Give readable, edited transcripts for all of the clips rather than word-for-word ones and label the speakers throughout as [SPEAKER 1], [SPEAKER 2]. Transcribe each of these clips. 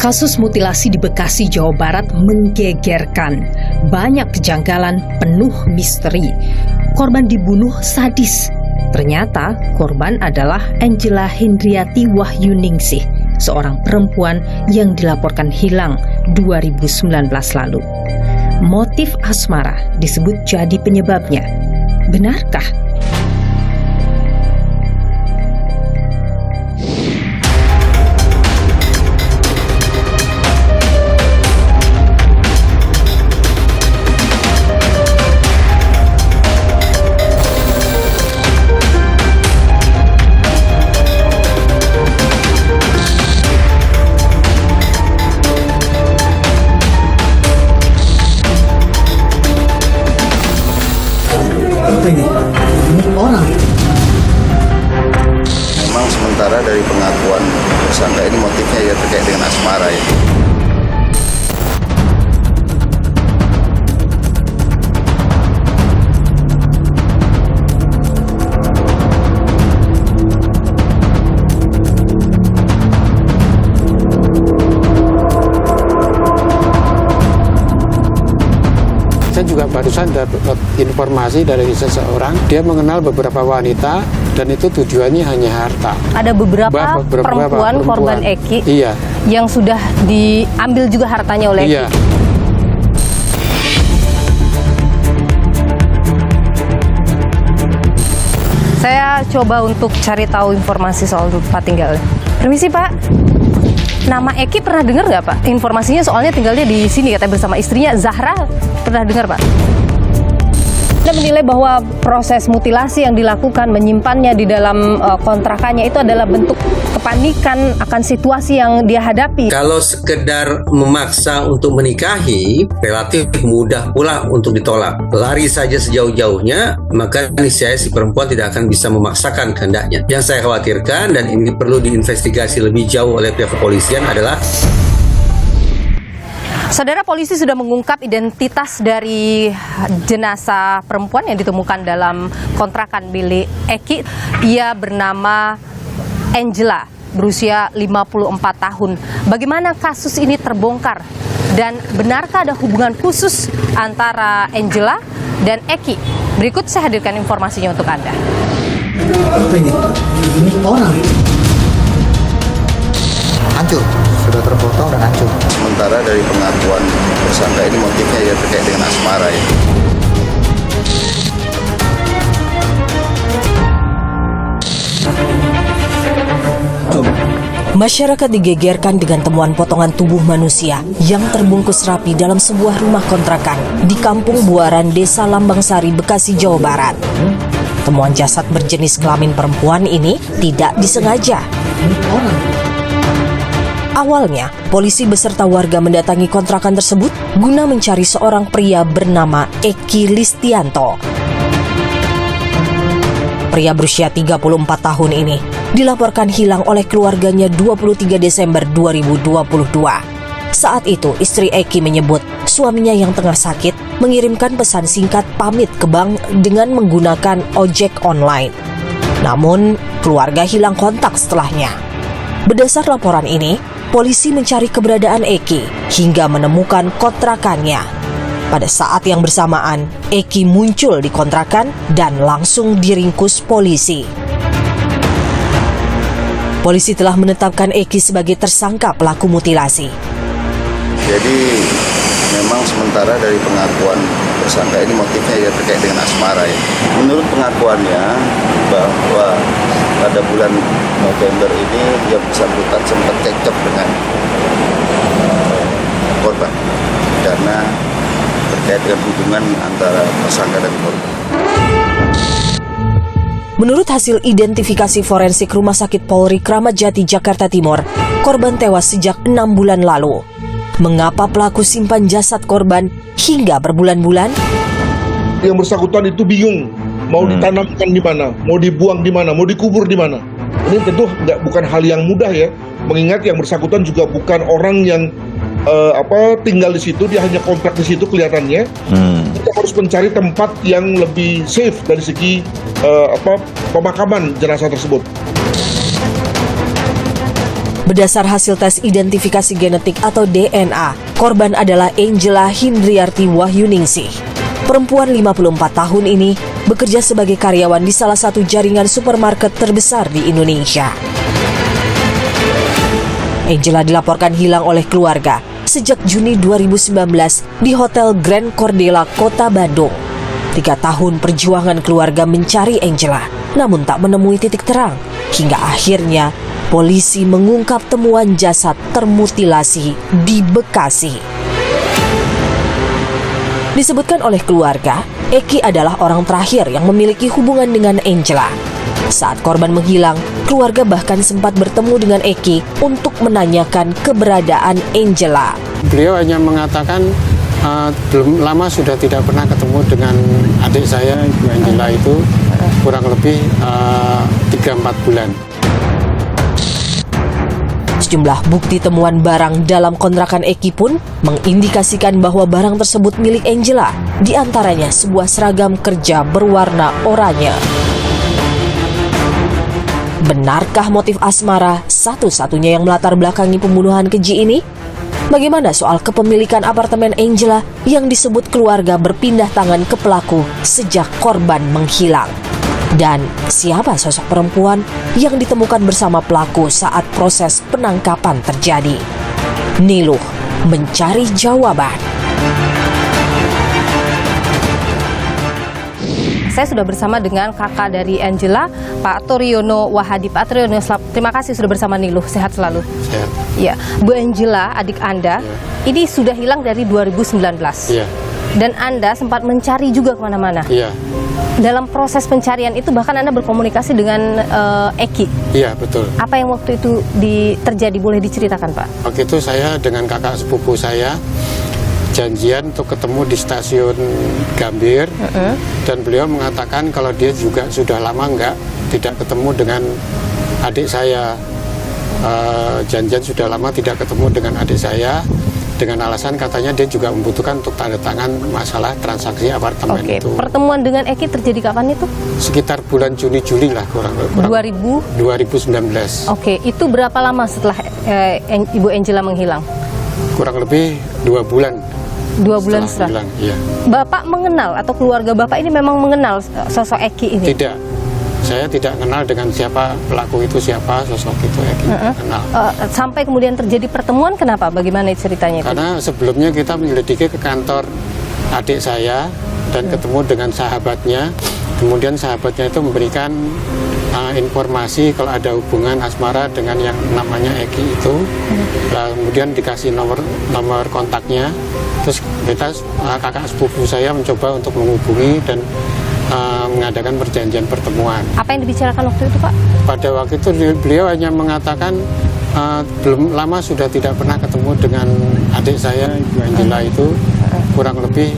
[SPEAKER 1] Kasus mutilasi di Bekasi, Jawa Barat menggegerkan. Banyak kejanggalan, penuh misteri. Korban dibunuh sadis. Ternyata korban adalah Angela Hendriati Wahyuningsih, seorang perempuan yang dilaporkan hilang 2019 lalu. Motif asmara disebut jadi penyebabnya. Benarkah?
[SPEAKER 2] Memang sementara dari pengakuan tersangka ini motifnya ya terkait dengan asmara ya.
[SPEAKER 3] Saya juga barusan dapat informasi dari seseorang, dia mengenal beberapa wanita dan itu tujuannya hanya harta.
[SPEAKER 4] Ada beberapa perempuan korban Eki yang sudah diambil juga hartanya oleh Eki. Saya coba untuk cari tahu informasi soal tempat tinggalnya. Permisi Pak, nama Eki pernah dengar nggak Pak? Informasinya soalnya tinggalnya di sini katanya bersama istrinya Zahra. Pernah dengar Pak? Anda menilai bahwa proses mutilasi yang dilakukan, menyimpannya di dalam kontrakannya itu adalah bentuk kepanikan akan situasi yang dia hadapi.
[SPEAKER 5] Kalau sekedar memaksa untuk menikahi, relatif mudah pula untuk ditolak. Lari saja sejauh-jauhnya, maka niscaya si perempuan tidak akan bisa memaksakan kehendaknya. Yang saya khawatirkan, dan ini perlu diinvestigasi lebih jauh oleh pihak kepolisian adalah
[SPEAKER 4] Saudara, polisi sudah mengungkap identitas dari jenazah perempuan yang ditemukan dalam kontrakan milik Eki. Ia bernama Angela, berusia 54 tahun. Bagaimana kasus ini terbongkar? Dan benarkah ada hubungan khusus antara Angela dan Eki? Berikut saya hadirkan informasinya untuk Anda.
[SPEAKER 2] Hancur, sudah terpotong dan hancur. Sementara dari pengakuan tersangka ini motifnya ya terkait dengan asmara ya.
[SPEAKER 6] Masyarakat digegerkan dengan temuan potongan tubuh manusia yang terbungkus rapi dalam sebuah rumah kontrakan di Kampung Buaran, Desa Lambangsari, Bekasi, Jawa Barat. Temuan jasad berjenis kelamin perempuan ini tidak disengaja. Awalnya, polisi beserta warga mendatangi kontrakan tersebut guna mencari seorang pria bernama Eki Listianto. Pria berusia 34 tahun ini dilaporkan hilang oleh keluarganya 23 Desember 2022. Saat itu, istri Eki menyebut suaminya yang tengah sakit mengirimkan pesan singkat pamit ke bank dengan menggunakan ojek online. Namun, keluarga hilang kontak setelahnya. Berdasar laporan ini, polisi mencari keberadaan Eki hingga menemukan kontrakannya. Pada saat yang bersamaan, Eki muncul di kontrakan dan langsung diringkus polisi. Polisi telah menetapkan Eki sebagai tersangka pelaku mutilasi.
[SPEAKER 2] Jadi memang sementara dari pengakuan tersangka ini motifnya ya terkait dengan asmara ya. Menurut pengakuannya bahwa pada bulan November ini dia bersangkutan sempat cekcok dengan korban karena terkait dengan hubungan antara tersangka dan korban.
[SPEAKER 6] Menurut hasil identifikasi forensik Rumah Sakit Polri Kramat Jati, Jakarta Timur, korban tewas sejak 6 bulan lalu. Mengapa pelaku simpan jasad korban hingga berbulan-bulan?
[SPEAKER 7] Yang bersangkutan itu bingung mau ditanamkan di mana, mau dibuang di mana, mau dikubur di mana. Ini tentu bukan hal yang mudah ya, mengingat yang bersangkutan juga bukan orang yang tinggal di situ, dia hanya kontrak di situ kelihatannya. Kita harus mencari tempat yang lebih safe dari segi pemakaman jenazah tersebut.
[SPEAKER 6] Berdasar hasil tes identifikasi genetik atau DNA, korban adalah Angela Hindriarti Wahyuningsih. Perempuan 54 tahun ini bekerja sebagai karyawan di salah satu jaringan supermarket terbesar di Indonesia. Angela dilaporkan hilang oleh keluarga sejak Juni 2019 di Hotel Grand Cordela, Kota Bandung. 3 tahun perjuangan keluarga mencari Angela, namun tak menemui titik terang, hingga akhirnya polisi mengungkap temuan jasad termutilasi di Bekasi. Disebutkan oleh keluarga, Eki adalah orang terakhir yang memiliki hubungan dengan Angela. Saat korban menghilang, keluarga bahkan sempat bertemu dengan Eki untuk menanyakan keberadaan Angela.
[SPEAKER 3] Beliau hanya mengatakan belum lama sudah tidak pernah ketemu dengan adik saya, Ibu Angela itu kurang lebih 3-4 bulan.
[SPEAKER 6] Sejumlah bukti temuan barang dalam kontrakan Eki pun mengindikasikan bahwa barang tersebut milik Angela, di antaranya sebuah seragam kerja berwarna oranye. Benarkah motif asmara satu-satunya yang melatar belakangi pembunuhan keji ini? Bagaimana soal kepemilikan apartemen Angela yang disebut keluarga berpindah tangan ke pelaku sejak korban menghilang? Dan siapa sosok perempuan yang ditemukan bersama pelaku saat proses penangkapan terjadi? Niluh mencari jawaban.
[SPEAKER 4] Saya sudah bersama dengan kakak dari Angela, Pak Toriono Wahadi. Pak Toriono, terima kasih sudah bersama Niluh. Sehat selalu.
[SPEAKER 3] Sehat.
[SPEAKER 4] Ya, Bu Angela, adik Anda, ini sudah hilang dari 2019.
[SPEAKER 3] Iya.
[SPEAKER 4] Dan Anda sempat mencari juga kemana-mana.
[SPEAKER 3] Iya.
[SPEAKER 4] Dalam proses pencarian itu bahkan Anda berkomunikasi dengan Eki.
[SPEAKER 3] Iya, betul.
[SPEAKER 4] Apa yang waktu itu terjadi, boleh diceritakan, Pak?
[SPEAKER 3] Waktu itu saya dengan kakak sepupu saya janjian untuk ketemu di stasiun Gambir, dan beliau mengatakan kalau dia juga sudah lama tidak ketemu dengan adik saya. Janjian sudah lama tidak ketemu dengan adik saya, dengan alasan katanya dia juga membutuhkan untuk tanda tangan masalah transaksi apartemen itu.
[SPEAKER 4] Pertemuan dengan Eki terjadi kapan itu?
[SPEAKER 3] Sekitar bulan Juni-Juli lah kurang 2019.
[SPEAKER 4] Oke, itu berapa lama setelah Ibu Angela menghilang?
[SPEAKER 3] Kurang lebih 2 bulan.
[SPEAKER 4] 2 bulan setelah.
[SPEAKER 3] Iya.
[SPEAKER 4] Bapak mengenal atau keluarga Bapak ini memang mengenal sosok Eki ini?
[SPEAKER 3] Tidak. Saya tidak kenal dengan siapa pelaku itu, siapa sosok itu Eki. Kenal.
[SPEAKER 4] Sampai kemudian terjadi pertemuan, kenapa? Bagaimana ceritanya itu?
[SPEAKER 3] Karena sebelumnya kita menyelidiki ke kantor adik saya dan ketemu dengan sahabatnya. Kemudian sahabatnya itu memberikan informasi kalau ada hubungan asmara dengan yang namanya Eki itu. Kemudian dikasih nomor kontaknya. Terus kakak sepupu saya mencoba untuk menghubungi dan mengadakan perjanjian pertemuan.
[SPEAKER 4] Apa yang dibicarakan waktu itu, Pak?
[SPEAKER 3] Pada waktu itu beliau hanya mengatakan belum lama sudah tidak pernah ketemu dengan adik saya, Ibu Angela itu kurang lebih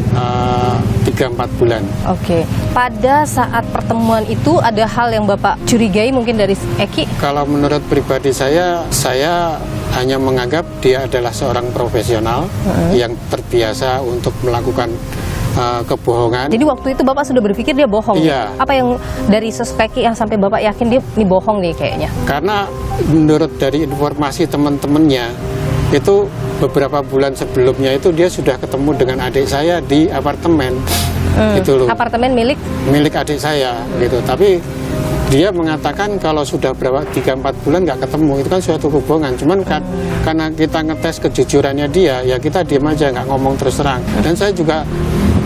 [SPEAKER 3] 3-4 bulan.
[SPEAKER 4] Oke. Pada saat pertemuan itu ada hal yang Bapak curigai mungkin dari Eki?
[SPEAKER 3] Kalau menurut pribadi saya hanya menganggap dia adalah seorang profesional yang terbiasa untuk melakukan kebohongan.
[SPEAKER 4] Jadi waktu itu Bapak sudah berpikir dia bohong?
[SPEAKER 3] Iya.
[SPEAKER 4] Apa yang dari sosok Eki yang sampai Bapak yakin dia ini bohong nih kayaknya?
[SPEAKER 3] Karena menurut dari informasi teman-temannya, itu beberapa bulan sebelumnya itu dia sudah ketemu dengan adik saya di apartemen. Gitu loh.
[SPEAKER 4] Apartemen milik
[SPEAKER 3] adik saya gitu. Tapi dia mengatakan kalau sudah 3-4 bulan nggak ketemu, itu kan suatu kebohongan. Cuman karena kita ngetes kejujurannya dia, ya kita diam aja, nggak ngomong terus terang. Dan saya juga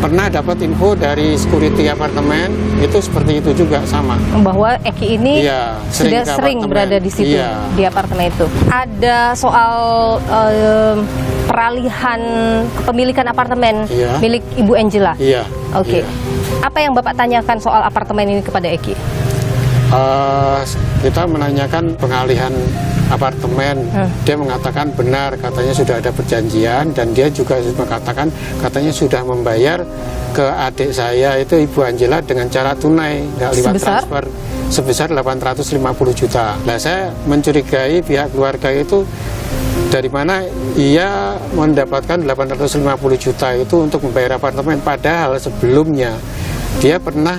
[SPEAKER 3] pernah dapat info dari security apartemen itu seperti itu juga sama.
[SPEAKER 4] Bahwa Eki ini sudah sering berada di situ, di apartemen itu. Ada soal peralihan kepemilikan apartemen milik Ibu Angela.
[SPEAKER 3] Iya.
[SPEAKER 4] Oke. Apa yang Bapak tanyakan soal apartemen ini kepada Eki?
[SPEAKER 3] Kita menanyakan pengalihan apartemen. Dia mengatakan benar, katanya sudah ada perjanjian, dan dia juga mengatakan katanya sudah membayar ke adik saya itu Ibu Angela dengan cara tunai, nggak lewat transfer, sebesar 850 juta. Nah, saya mencurigai pihak keluarga itu dari mana ia mendapatkan 850 juta itu untuk membayar apartemen, padahal sebelumnya dia pernah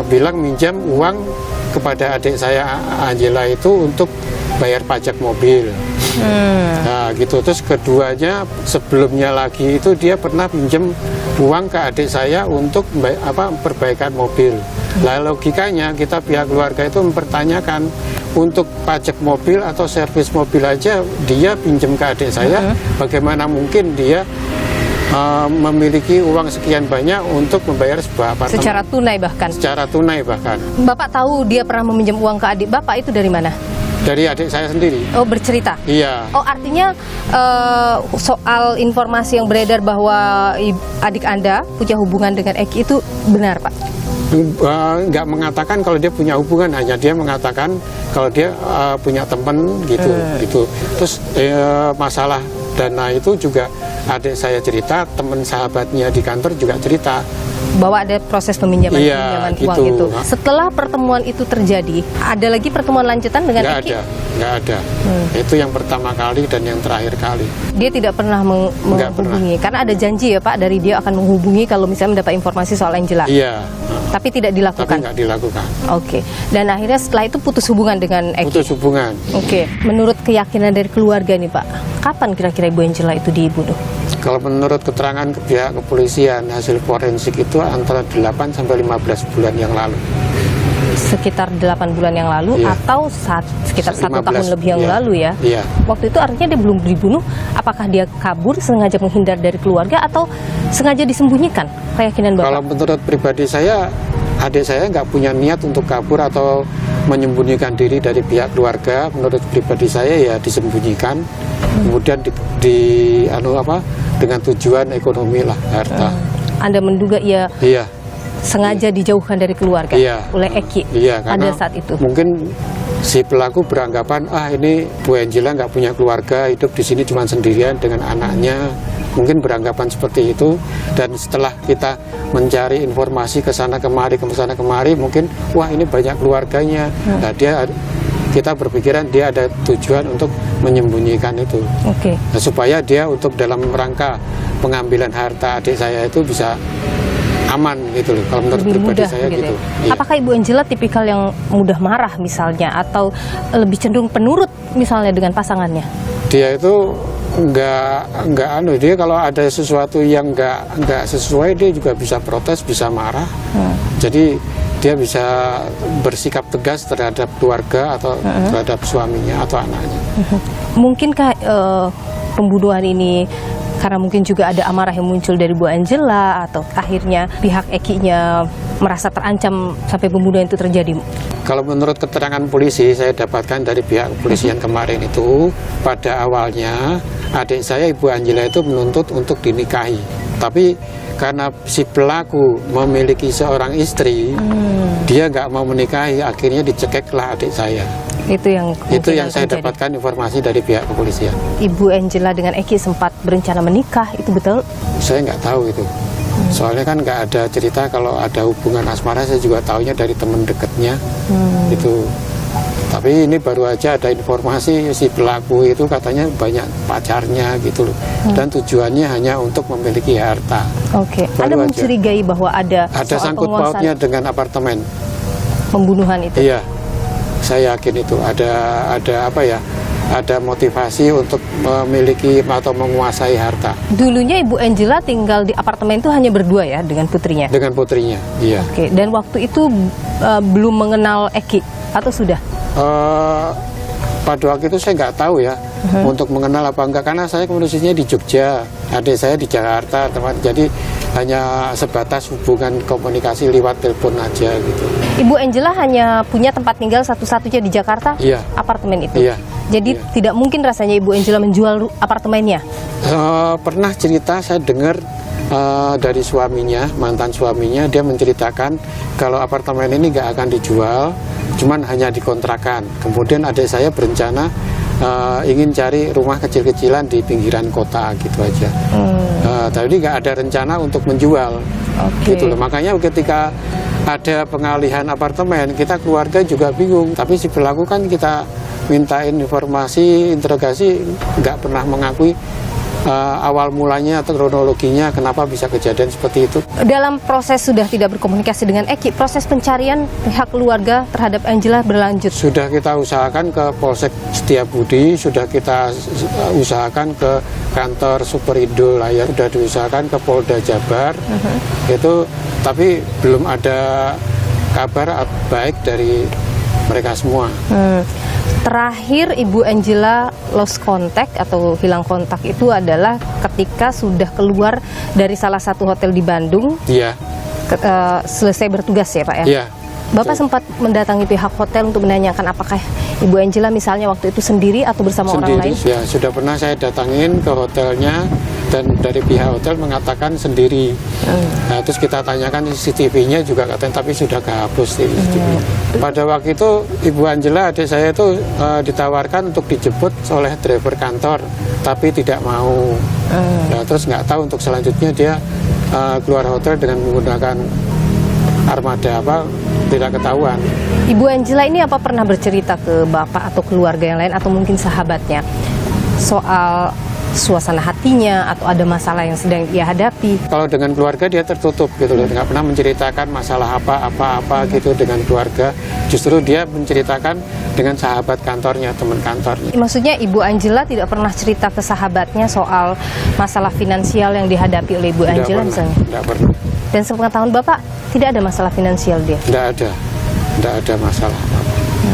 [SPEAKER 3] bilang minjam uang kepada adik saya Angela itu untuk bayar pajak mobil. Nah gitu. Terus keduanya sebelumnya lagi itu dia pernah pinjam uang ke adik saya untuk perbaikan mobil. Lah logikanya kita pihak keluarga itu mempertanyakan, untuk pajak mobil atau servis mobil aja dia pinjam ke adik saya, bagaimana mungkin dia memiliki uang sekian banyak untuk membayar sebuah apartemen
[SPEAKER 4] Secara tunai bahkan.
[SPEAKER 3] secara tunai bahkan.
[SPEAKER 4] Bapak tahu dia pernah meminjam uang ke adik Bapak itu dari mana?
[SPEAKER 3] Dari adik saya sendiri.
[SPEAKER 4] Oh, bercerita.
[SPEAKER 3] Iya.
[SPEAKER 4] Oh, artinya soal informasi yang beredar bahwa adik Anda punya hubungan dengan Eki itu benar, Pak?
[SPEAKER 3] Nggak mengatakan kalau dia punya hubungan, hanya dia mengatakan kalau dia punya teman gitu. Terus masalah dana itu juga adik saya cerita, teman sahabatnya di kantor juga cerita
[SPEAKER 4] Bahwa ada proses peminjaman uang
[SPEAKER 3] gitu.
[SPEAKER 4] itu. Setelah pertemuan itu terjadi, ada lagi pertemuan lanjutan dengan Eki?
[SPEAKER 3] Nggak ada. Itu yang pertama kali dan yang terakhir kali.
[SPEAKER 4] Dia tidak pernah menghubungi, karena ada janji ya Pak dari dia akan menghubungi kalau misalnya mendapat informasi soal Angela.
[SPEAKER 3] Iya.
[SPEAKER 4] Tapi tidak dilakukan.
[SPEAKER 3] Tapi nggak dilakukan.
[SPEAKER 4] Oke. Dan akhirnya setelah itu putus hubungan dengan Eki.
[SPEAKER 3] Putus hubungan.
[SPEAKER 4] Oke. Menurut keyakinan dari keluarga nih Pak, kapan kira-kira Ibu Angela itu dibunuh?
[SPEAKER 3] Kalau menurut keterangan ke pihak kepolisian, hasil forensik itu antara 8 sampai 15 bulan yang lalu.
[SPEAKER 4] Sekitar 8 bulan yang lalu,
[SPEAKER 3] Iya.
[SPEAKER 4] atau sekitar 1 tahun lebih yang
[SPEAKER 3] iya.
[SPEAKER 4] lalu ya?
[SPEAKER 3] Iya.
[SPEAKER 4] Waktu itu artinya dia belum dibunuh. Apakah dia kabur sengaja menghindar dari keluarga atau sengaja disembunyikan? Keyakinan Bapak?
[SPEAKER 3] Kalau menurut pribadi saya, adik saya nggak punya niat untuk kabur atau menyembunyikan diri dari pihak keluarga. Menurut pribadi saya ya disembunyikan, kemudian dengan tujuan ekonomi lah, harta.
[SPEAKER 4] Anda menduga ia
[SPEAKER 3] Iya.
[SPEAKER 4] sengaja dijauhkan dari keluarga oleh Eki
[SPEAKER 3] karena
[SPEAKER 4] pada saat itu?
[SPEAKER 3] Mungkin si pelaku beranggapan, ini Bu Angela nggak punya keluarga, hidup di sini cuma sendirian dengan anaknya. Mungkin beranggapan seperti itu. Dan setelah kita mencari informasi ke sana kemari, mungkin wah ini banyak keluarganya. Nah, kita berpikiran dia ada tujuan untuk menyembunyikan itu.
[SPEAKER 4] Oke.
[SPEAKER 3] Nah, supaya dia untuk dalam rangka pengambilan harta adik saya itu bisa aman gitu loh. Kalau menurut
[SPEAKER 4] Lebih
[SPEAKER 3] pribadi
[SPEAKER 4] mudah
[SPEAKER 3] saya
[SPEAKER 4] gitu
[SPEAKER 3] gitu.
[SPEAKER 4] ya?
[SPEAKER 3] Iya.
[SPEAKER 4] Apakah Ibu Angela tipikal yang mudah marah misalnya, atau lebih cenderung penurut misalnya dengan pasangannya?
[SPEAKER 3] Dia itu dia kalau ada sesuatu yang nggak sesuai, dia juga bisa protes, bisa marah. Jadi dia bisa bersikap tegas terhadap keluarga atau terhadap suaminya atau anaknya.
[SPEAKER 4] Mungkinkah pembunuhan ini karena mungkin juga ada amarah yang muncul dari Bu Angela, atau akhirnya pihak Eki-nya merasa terancam sampai pembunuhan itu terjadi?
[SPEAKER 3] Kalau menurut keterangan polisi saya dapatkan dari pihak kepolisian kemarin itu, pada awalnya adik saya Ibu Angela itu menuntut untuk dinikahi. Tapi karena si pelaku memiliki seorang istri, dia nggak mau menikahi, akhirnya dicekeklah adik saya.
[SPEAKER 4] Itu yang
[SPEAKER 3] saya
[SPEAKER 4] terjadi.
[SPEAKER 3] dapatkan informasi dari pihak kepolisian.
[SPEAKER 4] Ibu Angela dengan Eki sempat berencana menikah, itu betul?
[SPEAKER 3] Saya nggak tahu itu. Soalnya kan nggak ada cerita kalau ada hubungan asmara, saya juga taunya dari teman dekatnya. Itu. Tapi ini baru aja ada informasi si pelaku itu katanya banyak pacarnya gitu loh. Dan tujuannya hanya untuk memiliki harta.
[SPEAKER 4] Oke.
[SPEAKER 3] Baru
[SPEAKER 4] Anda
[SPEAKER 3] aja.
[SPEAKER 4] mencurigai bahwa ada
[SPEAKER 3] Ada
[SPEAKER 4] soal
[SPEAKER 3] sangkut
[SPEAKER 4] penguasaan
[SPEAKER 3] pautnya dengan apartemen.
[SPEAKER 4] pembunuhan itu?
[SPEAKER 3] Iya. Saya yakin itu ada motivasi untuk memiliki atau menguasai harta.
[SPEAKER 4] Dulunya Ibu Angela tinggal di apartemen itu hanya berdua ya dengan putrinya?
[SPEAKER 3] Dengan putrinya, iya.
[SPEAKER 4] Oke, dan waktu itu belum mengenal Eki atau sudah?
[SPEAKER 3] Pada waktu itu saya nggak tahu ya untuk mengenal apa enggak, karena saya posisinya di Jogja, adik saya di Jakarta, jadi hanya sebatas hubungan komunikasi lewat telepon aja gitu.
[SPEAKER 4] Ibu Angela hanya punya tempat tinggal satu-satunya di Jakarta,
[SPEAKER 3] Iya.
[SPEAKER 4] apartemen itu.
[SPEAKER 3] Iya.
[SPEAKER 4] Jadi
[SPEAKER 3] Iya.
[SPEAKER 4] tidak mungkin rasanya Ibu Angela menjual apartemennya.
[SPEAKER 3] Pernah cerita saya dengar dari suaminya, mantan suaminya, dia menceritakan kalau apartemen ini nggak akan dijual, cuman hanya dikontrakan. Kemudian adik saya berencana ingin cari rumah kecil-kecilan di pinggiran kota gitu aja. Tapi nggak ada rencana untuk menjual.
[SPEAKER 4] Oke.
[SPEAKER 3] Gitu loh. Makanya ketika ada pengalihan apartemen, kita keluarga juga bingung. Tapi si pelaku kan kita mintain informasi, interogasi, nggak pernah mengakui awal mulanya atau kronologinya kenapa bisa kejadian seperti itu.
[SPEAKER 4] Dalam proses sudah tidak berkomunikasi dengan Eki, proses pencarian pihak keluarga terhadap Angela berlanjut.
[SPEAKER 3] Sudah kita usahakan ke Polsek Setiabudi, sudah kita usahakan ke kantor Superindo Layar, sudah diusahakan ke Polda Jabar, itu tapi belum ada kabar baik dari mereka semua.
[SPEAKER 4] Terakhir Ibu Angela lost contact atau hilang kontak itu adalah ketika sudah keluar dari salah satu hotel di Bandung.
[SPEAKER 3] Iya.
[SPEAKER 4] Selesai bertugas ya Pak ya?
[SPEAKER 3] Iya.
[SPEAKER 4] Bapak sempat mendatangi pihak hotel untuk menanyakan apakah Ibu Angela misalnya waktu itu sendiri atau bersama orang lain?
[SPEAKER 3] Ya, sudah pernah saya datangin ke hotelnya dan dari pihak hotel mengatakan sendiri. Nah, terus kita tanyakan CCTV-nya juga katanya, tapi sudah kehapus CCTV. Pada waktu itu Ibu Angela, adik saya itu ditawarkan untuk dijemput oleh driver kantor, tapi tidak mau. Nah, terus nggak tahu untuk selanjutnya dia keluar hotel dengan menggunakan armada apa, tidak ketahuan.
[SPEAKER 4] Ibu Angela ini apa pernah bercerita ke Bapak atau keluarga yang lain atau mungkin sahabatnya soal suasana hatinya atau ada masalah yang sedang ia hadapi?
[SPEAKER 3] Kalau dengan keluarga dia tertutup gitu loh, nggak pernah menceritakan masalah apa gitu dengan keluarga. Justru dia menceritakan dengan sahabat kantornya, teman kantornya.
[SPEAKER 4] Maksudnya Ibu Angela tidak pernah cerita ke sahabatnya soal masalah finansial yang dihadapi oleh Ibu Angela misalnya?
[SPEAKER 3] Tidak pernah.
[SPEAKER 4] Dan sepengetahuan Bapak tidak ada masalah finansial dia?
[SPEAKER 3] Tidak ada masalah apa-apa.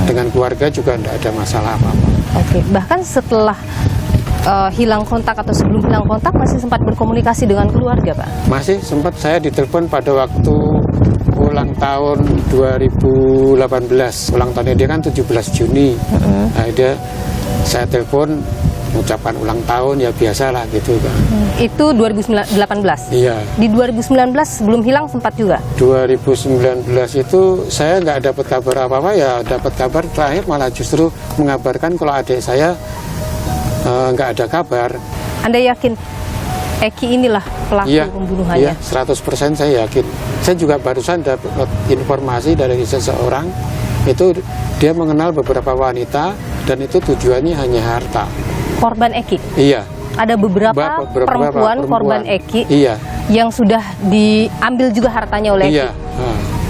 [SPEAKER 3] Dengan keluarga juga tidak ada masalah apa-apa.
[SPEAKER 4] Oke, bahkan setelah hilang kontak atau sebelum hilang kontak masih sempat berkomunikasi dengan keluarga Pak?
[SPEAKER 3] Masih sempat, saya ditelepon pada waktu ulang tahun 2018. Ulang tahunnya dia kan 17 Juni. Nah, saya telepon mengucapkan ulang tahun, ya biasalah gitu Pak.
[SPEAKER 4] Itu 2018?
[SPEAKER 3] Iya.
[SPEAKER 4] Di 2019 sebelum hilang sempat juga?
[SPEAKER 3] 2019 itu saya nggak dapat kabar apa-apa, ya dapat kabar terakhir malah justru mengabarkan kalau adik saya nggak ada kabar.
[SPEAKER 4] Anda yakin Eki inilah pelaku pembunuhannya?
[SPEAKER 3] Iya, 100% saya yakin. Saya juga barusan dapat informasi dari seseorang, itu dia mengenal beberapa wanita dan itu tujuannya hanya harta.
[SPEAKER 4] Korban Eki?
[SPEAKER 3] Iya.
[SPEAKER 4] Ada beberapa perempuan korban Eki yang sudah diambil juga hartanya oleh Eki?
[SPEAKER 3] Iya.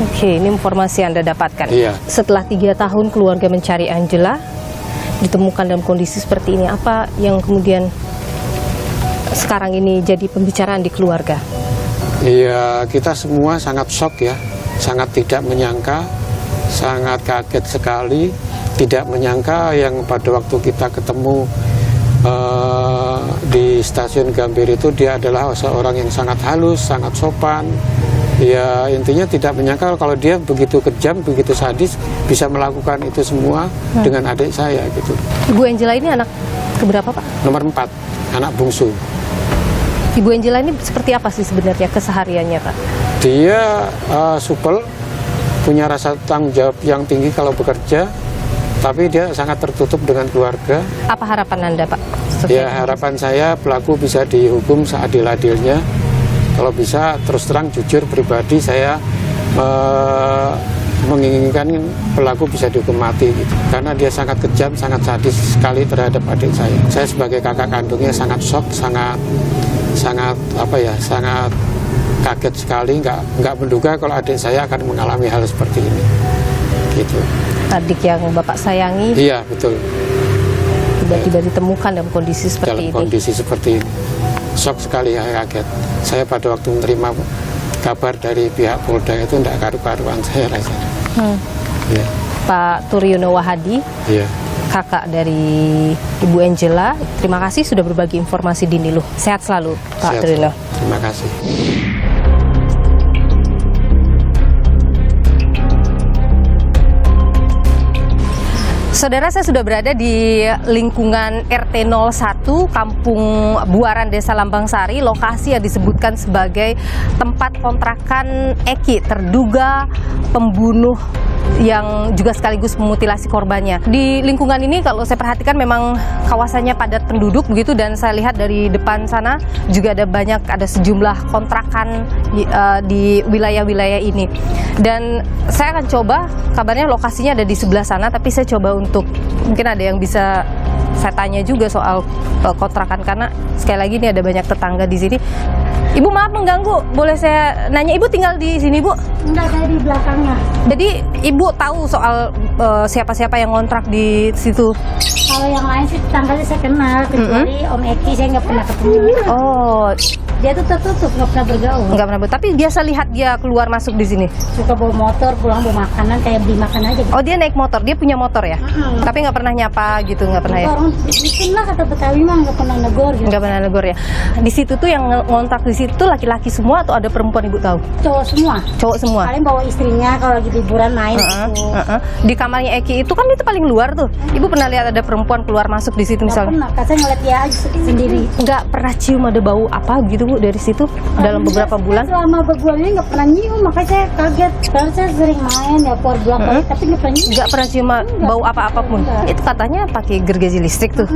[SPEAKER 4] Oke, ini informasi yang Anda dapatkan.
[SPEAKER 3] Iya.
[SPEAKER 4] Setelah 3 tahun keluarga mencari Angela, ditemukan dalam kondisi seperti ini, apa yang kemudian sekarang ini jadi pembicaraan di keluarga?
[SPEAKER 3] Iya, kita semua sangat shock ya, sangat tidak menyangka, sangat kaget sekali, tidak menyangka yang pada waktu kita ketemu di stasiun Gambir itu dia adalah seorang yang sangat halus, sangat sopan. Ya intinya tidak menyangka kalau dia begitu kejam, begitu sadis bisa melakukan itu semua dengan adik saya gitu.
[SPEAKER 4] Ibu Angela ini anak keberapa Pak?
[SPEAKER 3] Nomor 4, anak bungsu.
[SPEAKER 4] Ibu Angela ini seperti apa sih sebenarnya kesehariannya Pak?
[SPEAKER 3] Dia supel, punya rasa tanggung jawab yang tinggi kalau bekerja, tapi dia sangat tertutup dengan keluarga. Apa
[SPEAKER 4] harapan Anda Pak?
[SPEAKER 3] Ya harapan saya pelaku bisa dihukum seadil-adilnya. Kalau bisa terus terang jujur pribadi saya menginginkan pelaku bisa dihukum mati gitu. Karena dia sangat kejam, sangat sadis sekali terhadap adik saya. Saya sebagai kakak kandungnya sangat shock, sangat kaget sekali, nggak menduga kalau adik saya akan mengalami hal seperti ini. Gitu.
[SPEAKER 4] Adik yang Bapak sayangi?
[SPEAKER 3] Iya betul.
[SPEAKER 4] Tiba-tiba ditemukan dalam kondisi seperti ini.
[SPEAKER 3] Dalam kondisi seperti ini. Shock sekali, ya, kaget. Saya pada waktu menerima kabar dari pihak Polda itu tidak karu-karuan saya rasanya. Ya.
[SPEAKER 4] Pak Turyono Wahadi, kakak dari Ibu Angela, terima kasih sudah berbagi informasi di Niluh. Sehat selalu Pak Turyono.
[SPEAKER 3] Terima kasih.
[SPEAKER 4] Saudara, saya sudah berada di lingkungan RT 01 Kampung Buaran Desa Lambang Sari, lokasi yang disebutkan sebagai tempat kontrakan Eki, terduga pembunuh yang juga sekaligus memutilasi korbannya. Di lingkungan ini kalau saya perhatikan memang kawasannya padat penduduk begitu, dan saya lihat dari depan sana juga ada sejumlah kontrakan di wilayah-wilayah ini. Dan saya akan coba, kabarnya lokasinya ada di sebelah sana, tapi saya coba untuk mungkin ada yang bisa saya tanya juga soal kontrakan, karena sekali lagi ini ada banyak tetangga di sini. Ibu, maaf mengganggu, boleh saya nanya, Ibu tinggal di sini, Bu?
[SPEAKER 8] Enggak, saya di belakangnya.
[SPEAKER 4] Jadi Ibu tahu soal siapa-siapa yang ngontrak di situ?
[SPEAKER 8] Kalau yang lain sih tetangganya saya kenal, kecuali Om Eki saya nggak pernah ketemu.
[SPEAKER 4] Oh,
[SPEAKER 8] Dia tuh tertutup, nggak pernah bergaul.
[SPEAKER 4] nggak pernah, tapi biasa lihat dia keluar masuk di sini.
[SPEAKER 8] Suka bawa motor, pulang bawa makanan, kayak beli makan aja.
[SPEAKER 4] Oh, dia naik motor, dia punya motor ya? Tapi nggak pernah nyapa gitu, nggak pernah ya?
[SPEAKER 8] Orang bikin lah kata Betawi mah nggak pernah negor gitu.
[SPEAKER 4] Nggak pernah negor ya? Di situ tuh yang ngontrak di situ laki-laki semua atau ada perempuan, Ibu tahu?
[SPEAKER 8] Cowok semua.
[SPEAKER 4] Cowok semua?
[SPEAKER 8] Paling bawa istrinya kalau lagi liburan main gitu.
[SPEAKER 4] Di kamarnya Eki itu kan itu paling luar tuh. Ibu pernah lihat ada perempuan keluar masuk di situ
[SPEAKER 8] Nggak
[SPEAKER 4] misalnya?
[SPEAKER 8] pernah, saya ngeliat dia aja sendiri.
[SPEAKER 4] Nggak pernah cium ada bau apa gitu, Bu, dari situ dalam beberapa bulan?
[SPEAKER 8] Selama berbulan ini nggak pernah nyium, makanya saya kaget. Karena saya sering main ya, keluar 2 kali, tapi nggak pernah nyium.
[SPEAKER 4] Nggak pernah cium bau apa-apa pun?
[SPEAKER 8] Nggak.
[SPEAKER 4] Itu katanya pakai gergaji listrik tuh.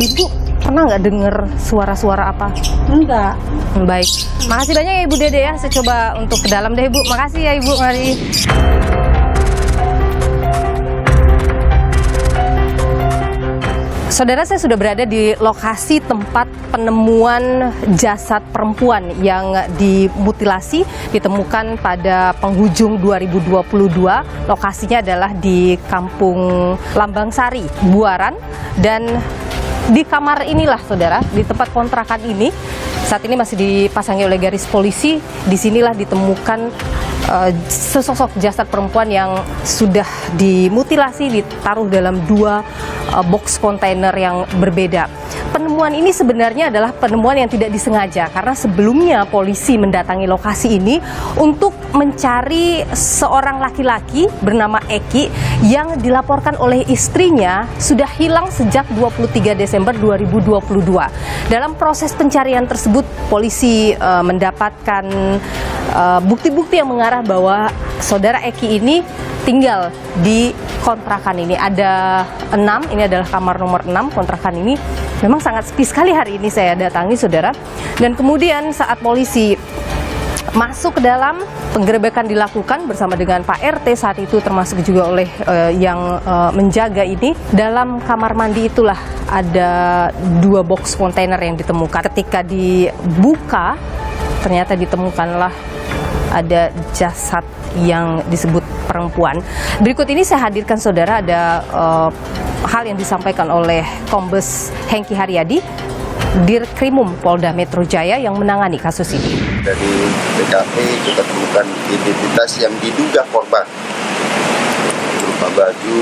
[SPEAKER 4] Ibu pernah nggak dengar suara-suara apa?
[SPEAKER 8] Enggak.
[SPEAKER 4] Baik, makasih banyak ya Ibu Dede ya. Saya coba untuk ke dalam deh, Bu. Makasih ya Ibu, mari. Saudara, saya sudah berada di lokasi tempat penemuan jasad perempuan yang dimutilasi, ditemukan pada penghujung 2022. Lokasinya adalah di Kampung Lambang Sari, Buaran. Dan di kamar inilah, saudara, di tempat kontrakan ini, saat ini masih dipasangi oleh garis polisi. Disinilah ditemukan sesosok jasad perempuan yang sudah dimutilasi, ditaruh dalam 2 box kontainer yang berbeda. Penemuan ini sebenarnya adalah penemuan yang tidak disengaja, karena sebelumnya polisi mendatangi lokasi ini untuk mencari seorang laki-laki bernama Eki yang dilaporkan oleh istrinya sudah hilang sejak 23 Desember 2022. Dalam proses pencarian tersebut, polisi mendapatkan bukti-bukti yang mengarah bahwa saudara Eki ini tinggal di kontrakan ini. Ada 6, ini adalah kamar nomor 6 kontrakan ini. Memang sangat sepi sekali hari ini saya datangi, saudara. Dan kemudian saat polisi masuk ke dalam, penggerebekan dilakukan bersama dengan Pak RT saat itu, termasuk juga oleh yang menjaga ini. Dalam kamar mandi itulah ada 2 box kontainer yang ditemukan. Ketika dibuka, ternyata ditemukanlah ada jasad yang disebut perempuan. Berikut ini saya hadirkan, saudara, ada hal yang disampaikan oleh Kombes Hengki Haryadi, Dirkrimum Polda Metro Jaya yang menangani kasus ini.
[SPEAKER 2] Dari TKP kita temukan identitas yang diduga korban, berupa baju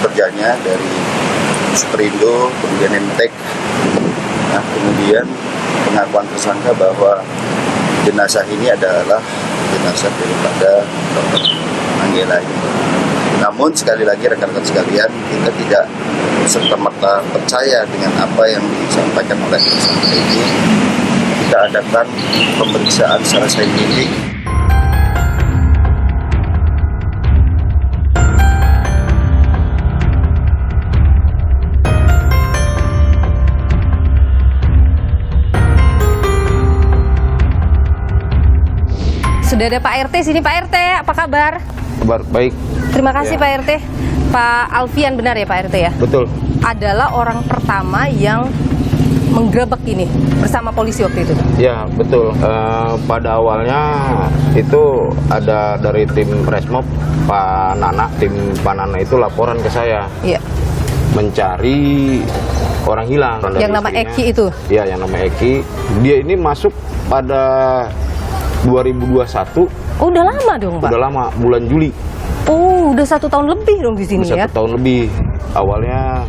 [SPEAKER 2] kerjanya dari Superindo, kemudian Emtek. Nah, kemudian pengakuan tersangka bahwa jenazah ini adalah jenazah daripada Dr. Anggela ini. Namun sekali lagi rekan-rekan sekalian, kita tidak serta-merta percaya dengan apa yang disampaikan oleh tersangka ini. Kita adakan pemeriksaan secara saintifik.
[SPEAKER 4] Sudah ada Pak RT sini. Pak RT, apa kabar?
[SPEAKER 9] Kabar baik.
[SPEAKER 4] Terima kasih
[SPEAKER 9] Ya.
[SPEAKER 4] Pak RT. Pak Alfian, benar ya Pak RT ya?
[SPEAKER 9] Betul.
[SPEAKER 4] Adalah orang pertama yang menggerebek ini bersama polisi waktu itu.
[SPEAKER 9] Ya, betul. Pada awalnya itu ada dari tim Resmob, Pak Nana. Tim Pak Nana itu laporan ke saya.
[SPEAKER 4] Iya.
[SPEAKER 9] Mencari orang hilang.
[SPEAKER 4] Yang nama Eki itu?
[SPEAKER 9] Ya, yang nama Eki. Dia ini masuk pada 2021.
[SPEAKER 4] Oh, udah lama dong, Pak?
[SPEAKER 9] Udah lama, bulan Juli.
[SPEAKER 4] Oh, udah 1 tahun lebih dong di sini ya?
[SPEAKER 9] 1 tahun lebih. Awalnya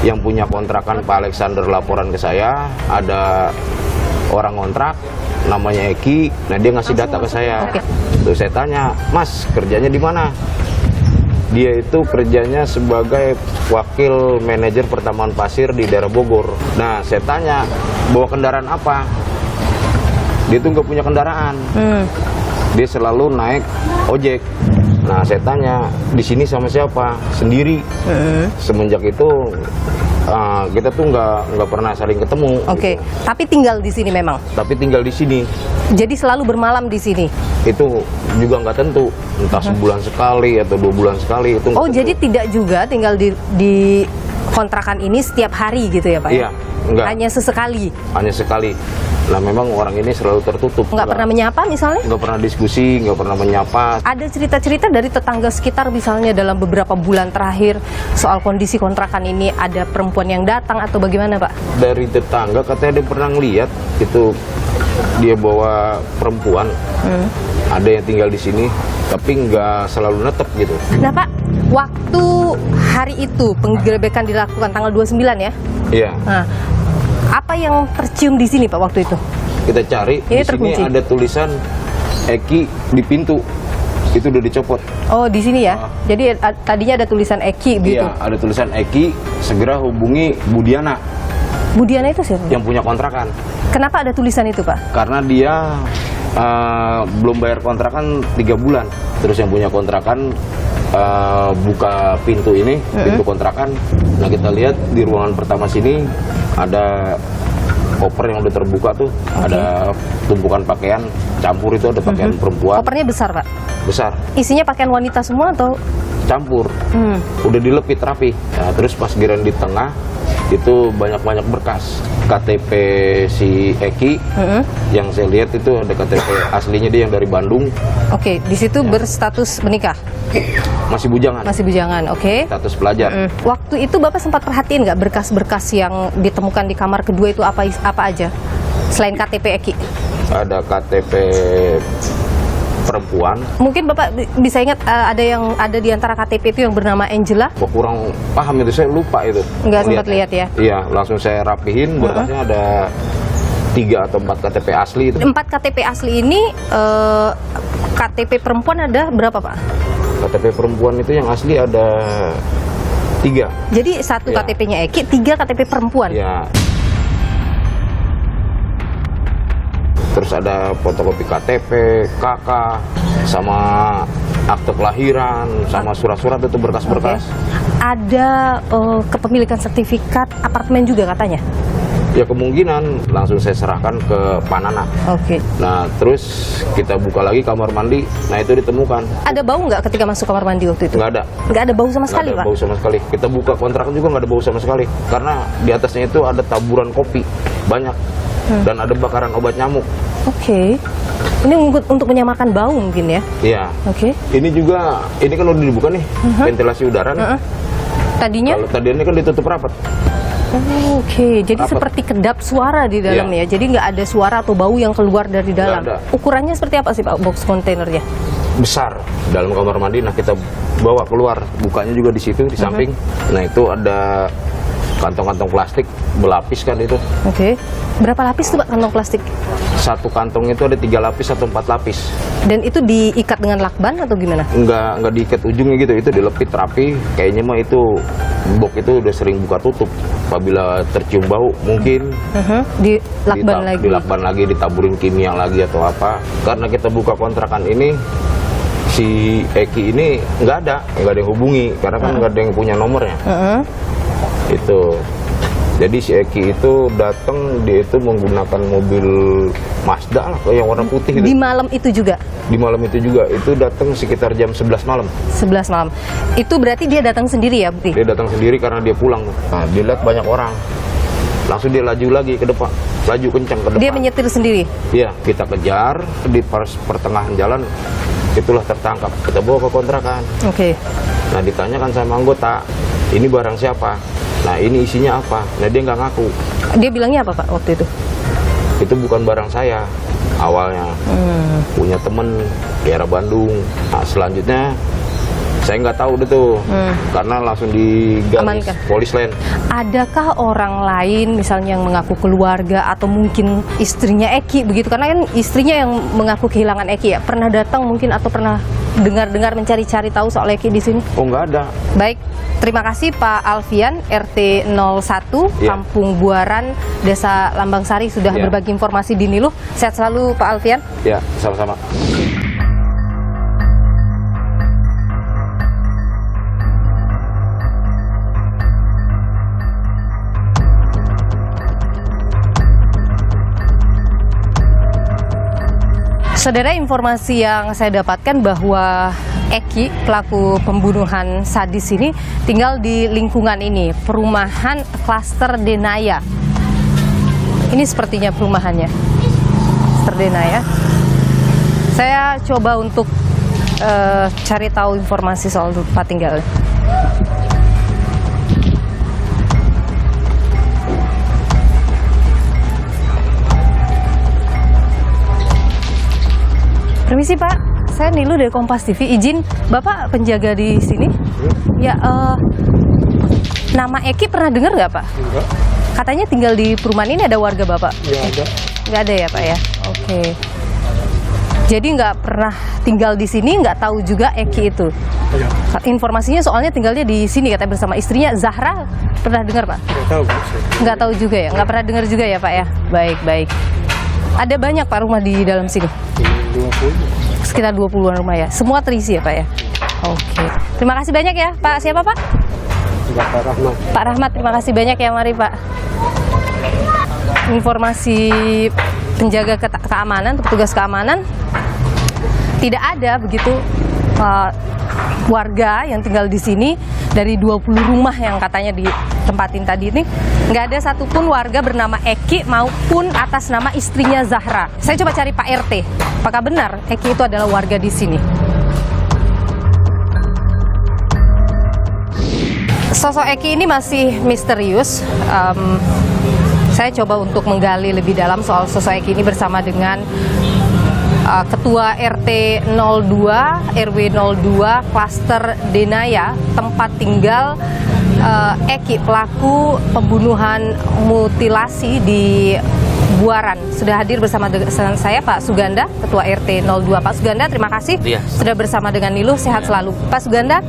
[SPEAKER 9] yang punya kontrakan Pak Alexander laporan ke saya, ada orang kontrak namanya Eki. Nah, dia ngasih data ke saya.
[SPEAKER 4] Oke.
[SPEAKER 9] Terus saya tanya, "Mas, kerjanya di mana?" Dia itu kerjanya sebagai wakil manajer pertambangan pasir di daerah Bogor. Nah, saya tanya, bawa kendaraan apa? Dia tuh nggak punya kendaraan. Dia selalu naik ojek. Nah, saya tanya, di sini sama siapa? Sendiri. Semenjak itu kita tuh nggak pernah saling ketemu.
[SPEAKER 4] Oke,
[SPEAKER 9] gitu.
[SPEAKER 4] tapi tinggal di sini memang?
[SPEAKER 9] Tapi tinggal di sini.
[SPEAKER 4] Jadi selalu bermalam di sini?
[SPEAKER 9] Itu juga nggak tentu. Entah sebulan sekali atau 2 bulan sekali. Itu nggak
[SPEAKER 4] Oh,
[SPEAKER 9] tentu.
[SPEAKER 4] jadi tidak juga tinggal di kontrakan ini setiap hari gitu ya Pak?
[SPEAKER 9] Iya, enggak.
[SPEAKER 4] Hanya sesekali?
[SPEAKER 9] Hanya sekali. Nah memang orang ini selalu tertutup.
[SPEAKER 4] Nggak pernah menyapa misalnya?
[SPEAKER 9] Nggak pernah diskusi, nggak pernah menyapa.
[SPEAKER 4] Ada cerita-cerita dari tetangga sekitar misalnya dalam beberapa bulan terakhir soal kondisi kontrakan ini, ada perempuan yang datang atau bagaimana Pak?
[SPEAKER 9] Dari tetangga katanya dia pernah ngeliat itu dia bawa perempuan. Ada yang tinggal di sini, tapi nggak selalu netep gitu.
[SPEAKER 4] Nah Pak, waktu hari itu penggerebekan dilakukan tanggal 29 ya?
[SPEAKER 9] Iya.
[SPEAKER 4] Nah, apa yang tercium di sini Pak waktu itu?
[SPEAKER 9] Kita cari,
[SPEAKER 4] Ini
[SPEAKER 9] di sini
[SPEAKER 4] terkunci.
[SPEAKER 9] ada tulisan Eki di pintu. Itu udah dicopot.
[SPEAKER 4] Oh di sini ya? Jadi tadinya ada tulisan Eki gitu?
[SPEAKER 9] Iya, ada tulisan Eki, segera hubungi Budiana
[SPEAKER 4] Budiana itu siapa?
[SPEAKER 9] yang punya kontrakan.
[SPEAKER 4] Kenapa ada tulisan itu Pak?
[SPEAKER 9] Karena dia belum bayar kontrakan 3 bulan. Terus yang punya kontrakan buka pintu ini, pintu kontrakan. Nah kita lihat di ruangan pertama sini ada koper yang udah terbuka tuh, ada tumpukan pakaian campur, itu ada pakaian perempuan.
[SPEAKER 4] Kopernya besar Pak?
[SPEAKER 9] Besar,
[SPEAKER 4] Isinya pakaian wanita semua atau?
[SPEAKER 9] campur, udah dilepit rapi. Nah, terus pas giliran di tengah itu banyak-banyak berkas. KTP si Eki yang saya lihat itu ada KTP aslinya dia yang dari Bandung.
[SPEAKER 4] Oke, di situ berstatus menikah?
[SPEAKER 9] Masih bujangan.
[SPEAKER 4] Masih bujangan, oke.
[SPEAKER 9] Status pelajar.
[SPEAKER 4] Waktu itu Bapak sempat perhatiin nggak berkas-berkas yang ditemukan di kamar kedua itu apa aja? Selain KTP Eki?
[SPEAKER 9] Ada KTP perempuan.
[SPEAKER 4] Mungkin Bapak bisa ingat ada yang ada di antara KTP itu yang bernama Angela?
[SPEAKER 9] Kok kurang paham itu, saya lupa itu.
[SPEAKER 4] Nggak sempat lihat ya?
[SPEAKER 9] Iya, langsung saya rapihin, berkasnya ada 3 atau 4 KTP asli itu.
[SPEAKER 4] 4 KTP asli ini KTP perempuan ada berapa Pak?
[SPEAKER 9] KTP perempuan itu yang asli ada 3.
[SPEAKER 4] Jadi 1
[SPEAKER 9] Ya.
[SPEAKER 4] KTP-nya Eki, 3 KTP perempuan?
[SPEAKER 9] Ya. Terus ada fotokopi KTP, KK, sama akte kelahiran, sama surat-surat itu berkas-berkas.
[SPEAKER 4] Ada kepemilikan sertifikat apartemen juga katanya?
[SPEAKER 9] Ya kemungkinan langsung saya serahkan ke Panana.
[SPEAKER 4] Oke.
[SPEAKER 9] Nah terus kita buka lagi kamar mandi, nah itu ditemukan.
[SPEAKER 4] Ada bau nggak ketika masuk kamar mandi waktu itu?
[SPEAKER 9] Nggak ada.
[SPEAKER 4] Nggak ada bau sama
[SPEAKER 9] Nggak
[SPEAKER 4] sekali
[SPEAKER 9] ada
[SPEAKER 4] Pak?
[SPEAKER 9] bau sama sekali. Kita buka kontrakan juga nggak ada bau sama sekali. Karena di atasnya itu ada taburan kopi, banyak. Dan ada bakaran obat nyamuk.
[SPEAKER 4] Oke. Ini untuk menyamakan bau mungkin ya?
[SPEAKER 9] Iya.
[SPEAKER 4] Oke.
[SPEAKER 9] Ini juga, ini kan udah dibuka nih, ventilasi udara nih.
[SPEAKER 4] Tadinya?
[SPEAKER 9] Kalau tadi ini kan ditutup rapat.
[SPEAKER 4] Oke, jadi
[SPEAKER 9] Rapat.
[SPEAKER 4] seperti kedap suara di dalam ya. Jadi nggak ada suara atau bau yang keluar dari dalam.
[SPEAKER 9] ada.
[SPEAKER 4] Ukurannya seperti apa sih Pak box kontainernya?
[SPEAKER 9] Besar dalam kamar mandi. Nah kita bawa keluar, bukanya juga di situ di samping. Nah itu ada kantong-kantong plastik berlapis kan itu.
[SPEAKER 4] Oke. Berapa lapis tuh Pak kantong plastik?
[SPEAKER 9] Satu kantong itu ada 3 lapis atau 4 lapis.
[SPEAKER 4] Dan itu diikat dengan lakban atau gimana?
[SPEAKER 9] Nggak diikat ujungnya gitu, itu dilepit rapi. Kayaknya mah itu box itu udah sering buka tutup. Apabila tercium bau mungkin
[SPEAKER 4] Di lakban lagi.
[SPEAKER 9] dilakban lagi, ditaburin kimia lagi atau apa. Karena kita buka kontrakan ini, si Eki ini nggak ada yang hubungi karena kan nggak ada yang punya nomornya. Itu. Jadi si Eki itu datang, dia itu menggunakan mobil Mazda lah, yang warna putih itu.
[SPEAKER 4] Di malam itu juga?
[SPEAKER 9] Di malam itu juga, itu datang sekitar jam 11 malam.
[SPEAKER 4] 11 malam. Itu berarti dia datang sendiri ya, Bukti?
[SPEAKER 9] Dia datang sendiri karena dia pulang. Nah, dia lihat banyak orang. Langsung dia laju lagi ke depan, laju kencang ke depan.
[SPEAKER 4] Dia menyetir sendiri?
[SPEAKER 9] Iya, kita kejar di pertengahan jalan, itulah tertangkap. Kita bawa ke kontrakan.
[SPEAKER 4] Oke.
[SPEAKER 9] Nah, ditanyakan sama anggota, ini barang siapa? Nah, ini isinya apa? Nah, dia nggak ngaku.
[SPEAKER 4] Dia bilangnya apa Pak waktu itu?
[SPEAKER 9] Itu bukan barang saya awalnya. Punya temen di daerah Bandung. Nah, selanjutnya saya nggak tahu deh tuh, karena langsung digaris
[SPEAKER 4] Amankan.
[SPEAKER 9] polis lain.
[SPEAKER 4] Adakah orang lain misalnya yang mengaku keluarga atau mungkin istrinya Eki begitu? Karena kan istrinya yang mengaku kehilangan Eki ya. Pernah datang mungkin atau pernah dengar-dengar mencari-cari tahu soal Eki di sini?
[SPEAKER 9] Oh, nggak ada.
[SPEAKER 4] Baik, terima kasih Pak Alfian, RT 01,
[SPEAKER 9] Iya.
[SPEAKER 4] Kampung Buaran, Desa Lambang Sari sudah
[SPEAKER 9] Iya.
[SPEAKER 4] berbagi informasi di Niluh. Sehat selalu Pak Alfian.
[SPEAKER 9] Ya, sama-sama.
[SPEAKER 4] Saudara, informasi yang saya dapatkan bahwa Eki, pelaku pembunuhan sadis ini, tinggal di lingkungan ini, perumahan klaster Denaya. Ini sepertinya perumahannya, klaster Denaya. Saya coba untuk cari tahu informasi soal tempat tinggalnya. Permisi Pak, saya Nilu dari Kompas TV. Izin, Bapak penjaga di sini? Ya, nama Eki pernah dengar nggak Pak?
[SPEAKER 3] Enggak.
[SPEAKER 4] Katanya tinggal di perumahan ini, ada warga Bapak?
[SPEAKER 3] Ya ada.
[SPEAKER 4] Nggak ada ya Pak ya? Oke. Jadi nggak pernah tinggal di sini, nggak tahu juga Eki itu?
[SPEAKER 3] Ya.
[SPEAKER 4] Informasinya soalnya tinggalnya di sini katanya bersama istrinya Zahra. Pernah dengar Pak?
[SPEAKER 3] Nggak tahu Pak.
[SPEAKER 4] Nggak tahu juga ya? Nggak pernah dengar juga ya Pak ya? Baik, baik. Ada banyak Pak rumah di dalam sini?
[SPEAKER 3] 20.
[SPEAKER 4] Sekitar 20-an rumah ya? Semua terisi ya Pak ya? Oke. Terima kasih banyak ya Pak. Siapa Pak?
[SPEAKER 3] Pak Rahmat.
[SPEAKER 4] Pak Rahmat, terima kasih banyak ya. Mari Pak. Informasi penjaga keamanan, petugas keamanan, tidak ada begitu warga yang tinggal di sini. Dari 20 rumah yang katanya ditempatin tadi ini, nggak ada satupun warga bernama Eki maupun atas nama istrinya Zahra. Saya coba cari Pak RT, apakah benar Eki itu adalah warga di sini? Sosok Eki ini masih misterius. Saya coba untuk menggali lebih dalam soal sosok Eki ini bersama dengan Ketua RT 02 RW 02 Klaster Denaya, tempat tinggal Eki, pelaku pembunuhan mutilasi di Buaran. Sudah hadir bersama dengan saya Pak Suganda, Ketua RT 02. Pak Suganda, terima kasih sudah bersama dengan Niluh. Sehat selalu Pak Suganda.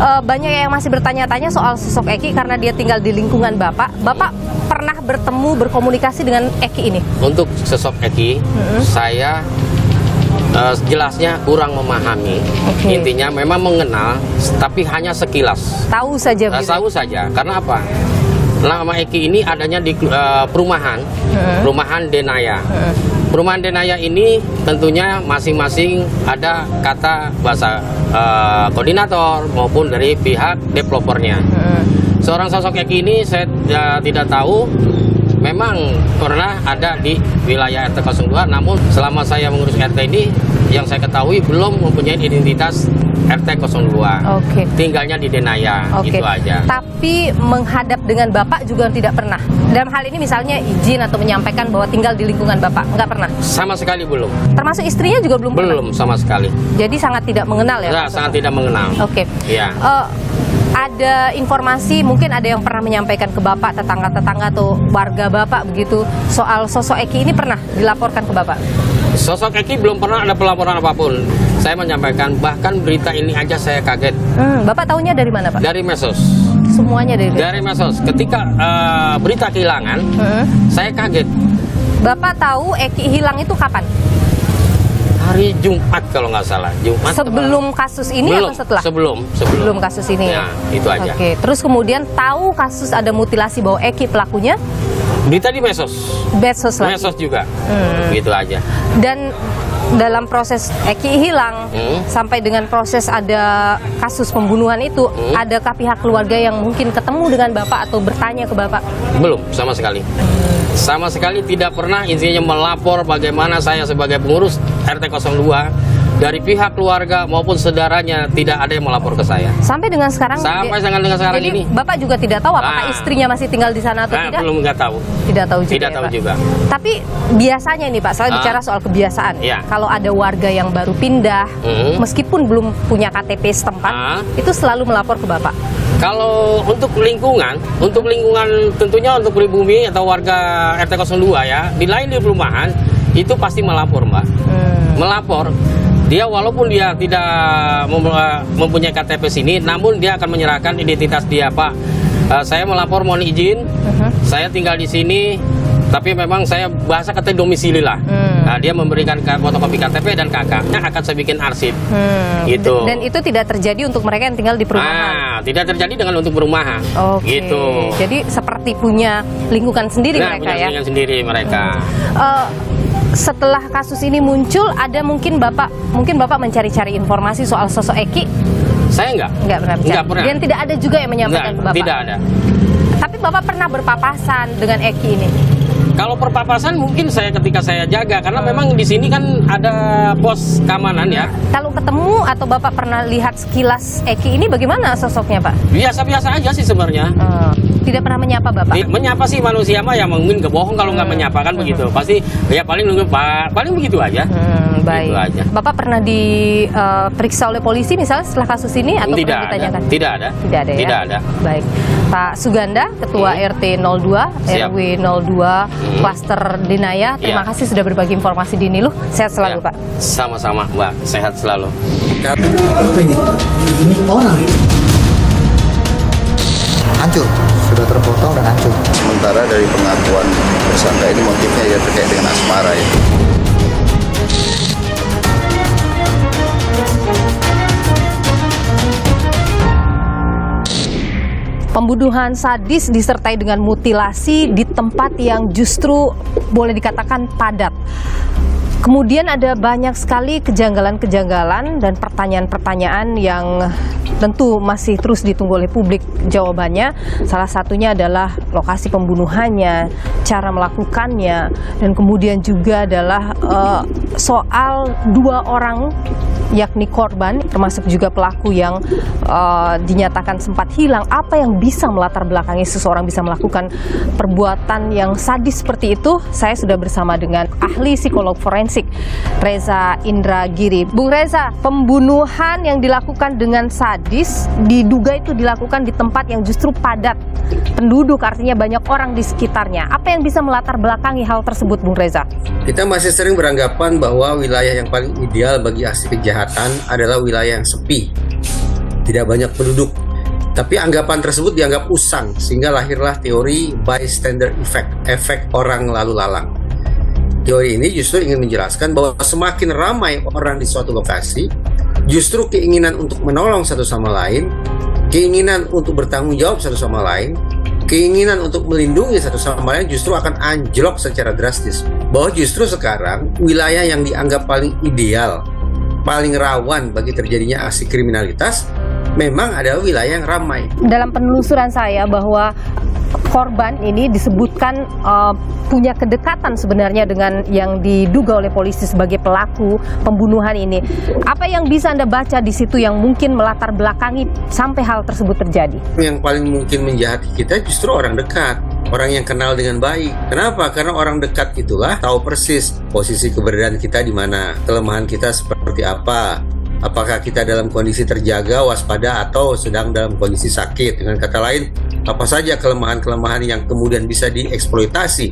[SPEAKER 4] Banyak yang masih bertanya-tanya soal sosok Eki karena dia tinggal di lingkungan Bapak. Bapak pernah bertemu, berkomunikasi dengan Eki ini?
[SPEAKER 10] Untuk sosok Eki, saya jelasnya kurang memahami. Intinya memang mengenal, tapi hanya sekilas.
[SPEAKER 4] Tahu saja.
[SPEAKER 10] Tahu saja. Karena apa? Nama Eki ini adanya di perumahan Denaya. Perumahan Denaya ini tentunya masing-masing ada kata bahasa koordinator maupun dari pihak developernya. Seorang sosok Eki ini saya tidak tahu. Memang pernah ada di wilayah RT 02, namun selama saya mengurus RT ini, yang saya ketahui belum mempunyai identitas RT 02. Tinggalnya di Denaya, itu aja.
[SPEAKER 4] Tapi menghadap dengan Bapak juga tidak pernah? Dalam hal ini misalnya izin atau menyampaikan bahwa tinggal di lingkungan Bapak, nggak pernah?
[SPEAKER 10] Sama sekali belum.
[SPEAKER 4] Termasuk istrinya juga belum?
[SPEAKER 10] Belum, sama sekali.
[SPEAKER 4] Jadi sangat tidak mengenal ya?
[SPEAKER 10] Nah, sangat tidak mengenal. Iya.
[SPEAKER 4] Ada informasi, mungkin ada yang pernah menyampaikan ke Bapak, tetangga-tetangga atau warga Bapak begitu, soal sosok Eki ini pernah dilaporkan ke Bapak?
[SPEAKER 10] Sosok Eki belum pernah ada pelaporan apapun. Saya menyampaikan, bahkan berita ini aja saya kaget.
[SPEAKER 4] Bapak tahunya dari mana Pak?
[SPEAKER 10] Dari medsos.
[SPEAKER 4] Semuanya
[SPEAKER 10] dari medsos. Ketika berita kehilangan, saya kaget.
[SPEAKER 4] Bapak tahu Eki hilang itu kapan?
[SPEAKER 10] Hari Jumat kalau nggak salah. Jumat.
[SPEAKER 4] Sebelum kasus ini atau setelah?
[SPEAKER 10] Sebelum
[SPEAKER 4] kasus ini.
[SPEAKER 10] Ya, itu aja.
[SPEAKER 4] Oke. Terus kemudian tahu kasus ada mutilasi bahwa Eki pelakunya?
[SPEAKER 10] Berita di medsos.
[SPEAKER 4] Medsos lagi.
[SPEAKER 10] Medsos juga. Gitu aja.
[SPEAKER 4] Dan dalam proses Eki hilang sampai dengan proses ada kasus pembunuhan itu, adakah pihak keluarga yang mungkin ketemu dengan Bapak atau bertanya ke Bapak?
[SPEAKER 10] Belum, sama sekali. Sama sekali tidak pernah intinya melapor bagaimana saya sebagai pengurus RT 02 dari pihak keluarga maupun saudaranya tidak ada yang melapor ke saya.
[SPEAKER 4] Sampai dengan sekarang?
[SPEAKER 10] Sampai dengan sekarang
[SPEAKER 4] jadi
[SPEAKER 10] ini.
[SPEAKER 4] Bapak juga tidak tahu apakah istrinya masih tinggal di sana atau tidak?
[SPEAKER 10] Belum, nggak tahu.
[SPEAKER 4] Tidak tahu juga.
[SPEAKER 10] Tidak tahu juga.
[SPEAKER 4] Tapi biasanya ini Pak, saya bicara soal kebiasaan. Kalau ada warga yang baru pindah, meskipun belum punya KTP setempat, itu selalu melapor ke Bapak.
[SPEAKER 10] Kalau untuk lingkungan tentunya untuk pribumi atau warga RT 02 ya, di lain di perumahan itu pasti melapor Mbak. Melapor. Dia walaupun dia tidak mempunyai KTP sini, namun dia akan menyerahkan identitas dia, Pak. Saya melapor, mohon izin, saya tinggal di sini, tapi memang saya bahasa kata domisili lah. Nah, dia memberikan fotokopi KTP dan kakaknya akan saya bikin arsip. Gitu.
[SPEAKER 4] Dan itu tidak terjadi untuk mereka yang tinggal di perumahan.
[SPEAKER 10] Tidak terjadi dengan untuk perumahan. Gitu.
[SPEAKER 4] Jadi seperti punya lingkungan sendiri mereka
[SPEAKER 10] punya
[SPEAKER 4] ya.
[SPEAKER 10] Lingkungan sendiri mereka.
[SPEAKER 4] Setelah kasus ini muncul, ada mungkin bapak mencari-cari informasi soal sosok Eki?
[SPEAKER 10] Saya enggak
[SPEAKER 4] pernah bicara.
[SPEAKER 10] Enggak pernah.
[SPEAKER 4] Dan tidak ada juga yang menyampaikan ke bapak?
[SPEAKER 10] Tidak ada.
[SPEAKER 4] Tapi bapak pernah berpapasan dengan Eki ini?
[SPEAKER 10] Kalau perpapasan mungkin ketika saya jaga, karena memang di sini kan ada pos keamanan ya.
[SPEAKER 4] Kalau ketemu atau bapak pernah lihat sekilas Eki ini, bagaimana sosoknya pak?
[SPEAKER 10] Biasa-biasa aja sih sebenarnya.
[SPEAKER 4] Tidak pernah menyapa bapak?
[SPEAKER 10] Menyapa sih manusia mah yang mungkin kebohong kalau nggak menyapa kan begitu. Pasti ya paling begitu aja.
[SPEAKER 4] Baik.
[SPEAKER 10] Gitu aja.
[SPEAKER 4] Bapak pernah diperiksa oleh polisi misalnya setelah kasus ini atau
[SPEAKER 10] Tidak
[SPEAKER 4] pernah
[SPEAKER 10] ada.
[SPEAKER 4] ditanyakan?
[SPEAKER 10] Tidak ada.
[SPEAKER 4] Tidak ada ya?
[SPEAKER 10] Tidak ada.
[SPEAKER 4] Baik. Pak Suganda, Ketua RT 02,
[SPEAKER 10] Siap.
[SPEAKER 4] RW 02, Klaster Dinaya. Terima
[SPEAKER 10] Iya.
[SPEAKER 4] kasih sudah berbagi informasi di Niluh. Sehat selalu
[SPEAKER 10] Ya.
[SPEAKER 4] Pak.
[SPEAKER 10] Sama-sama Mbak, sehat selalu.
[SPEAKER 11] Ini orang hancur, sudah terpotong dan hancur.
[SPEAKER 2] Sementara dari pengakuan tersangka ini motifnya ya terkait dengan asmara ya.
[SPEAKER 4] Pembunuhan sadis disertai dengan mutilasi di tempat yang justru boleh dikatakan padat. Kemudian ada banyak sekali kejanggalan-kejanggalan dan pertanyaan-pertanyaan yang tentu masih terus ditunggu oleh publik jawabannya. Salah satunya adalah lokasi pembunuhannya, cara melakukannya, dan kemudian juga adalah soal dua orang yakni korban termasuk juga pelaku yang dinyatakan sempat hilang. Apa yang bisa melatar belakangi seseorang bisa melakukan perbuatan yang sadis seperti itu? Saya sudah bersama dengan ahli psikolog forensik Reza Indragiri. Bung Reza, pembunuhan yang dilakukan dengan sadis diduga itu dilakukan di tempat yang justru padat penduduk, artinya banyak orang di sekitarnya. Apa yang bisa melatar belakangi hal tersebut, Bung Reza?
[SPEAKER 5] Kita masih sering beranggapan bahwa wilayah yang paling ideal bagi aksi kejahatan adalah wilayah yang sepi, tidak banyak penduduk. Tapi anggapan tersebut dianggap usang, sehingga lahirlah teori bystander effect, efek orang lalu lalang. Teori ini justru ingin menjelaskan bahwa semakin ramai orang di suatu lokasi, justru keinginan untuk menolong satu sama lain, keinginan untuk bertanggung jawab satu sama lain, keinginan untuk melindungi satu sama lain justru akan anjlok secara drastis. Bahwa justru sekarang wilayah yang dianggap paling ideal, paling rawan bagi terjadinya aksi kriminalitas memang adalah wilayah yang ramai.
[SPEAKER 4] Dalam penelusuran saya bahwa korban ini disebutkan punya kedekatan sebenarnya dengan yang diduga oleh polisi sebagai pelaku pembunuhan ini. Apa yang bisa Anda baca di situ yang mungkin melatar belakangi sampai hal tersebut terjadi?
[SPEAKER 5] Yang paling mungkin menjahati kita justru orang dekat, orang yang kenal dengan baik. Kenapa? Karena orang dekat itulah tahu persis posisi keberadaan kita di mana, kelemahan kita seperti apa. Apakah kita dalam kondisi terjaga, waspada, atau sedang dalam kondisi sakit. Dengan kata lain, apa saja kelemahan-kelemahan yang kemudian bisa dieksploitasi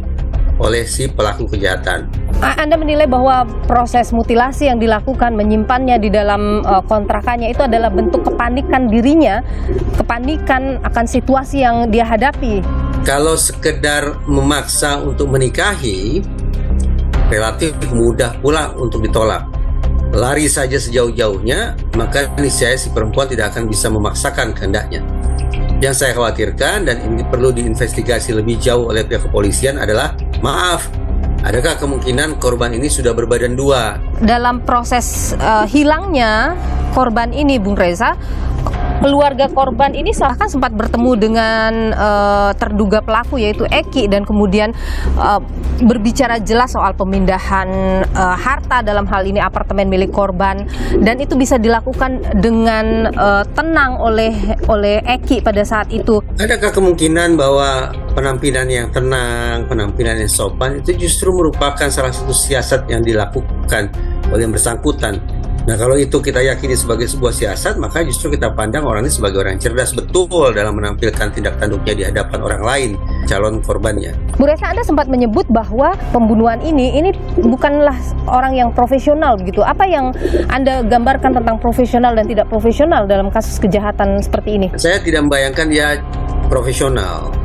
[SPEAKER 5] oleh si pelaku kejahatan.
[SPEAKER 4] Anda menilai bahwa proses mutilasi yang dilakukan, menyimpannya di dalam kontrakannya itu adalah bentuk kepanikan dirinya, kepanikan akan situasi yang dia hadapi.
[SPEAKER 5] Kalau sekedar memaksa untuk menikahi, relatif mudah pula untuk ditolak. Lari saja sejauh-jauhnya, maka niscaya si perempuan tidak akan bisa memaksakan kehendaknya. Yang saya khawatirkan dan ini perlu diinvestigasi lebih jauh oleh pihak kepolisian adalah, maaf, adakah kemungkinan korban ini sudah berbadan dua?
[SPEAKER 4] Dalam proses hilangnya korban ini, Bung Reza, keluarga korban ini bahkan sempat bertemu dengan terduga pelaku yaitu Eki dan kemudian berbicara jelas soal pemindahan harta, dalam hal ini apartemen milik korban, dan itu bisa dilakukan dengan tenang oleh Eki pada saat itu.
[SPEAKER 5] Adakah kemungkinan bahwa penampilan yang tenang, penampilan yang sopan itu justru merupakan salah satu siasat yang dilakukan oleh yang bersangkutan? Nah, kalau itu kita yakini sebagai sebuah siasat, maka justru kita pandang orang ini sebagai orang yang cerdas betul dalam menampilkan tindak tanduknya di hadapan orang lain, calon korbannya.
[SPEAKER 4] Bu Reza, Anda sempat menyebut bahwa pembunuhan ini bukanlah orang yang profesional begitu. Apa yang Anda gambarkan tentang profesional dan tidak profesional dalam kasus kejahatan seperti ini?
[SPEAKER 5] Saya tidak membayangkan dia profesional.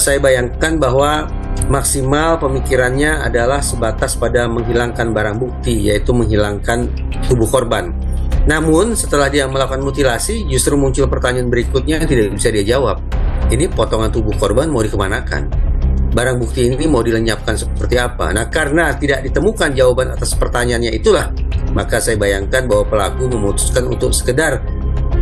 [SPEAKER 5] Saya bayangkan bahwa maksimal pemikirannya adalah sebatas pada menghilangkan barang bukti, yaitu menghilangkan tubuh korban. Namun setelah dia melakukan mutilasi, justru muncul pertanyaan berikutnya yang tidak bisa dia jawab. Ini potongan tubuh korban mau dikemanakan? barang bukti ini mau dilenyapkan seperti apa. Nah, karena tidak ditemukan jawaban atas pertanyaannya itulah, maka saya bayangkan bahwa pelaku memutuskan untuk sekedar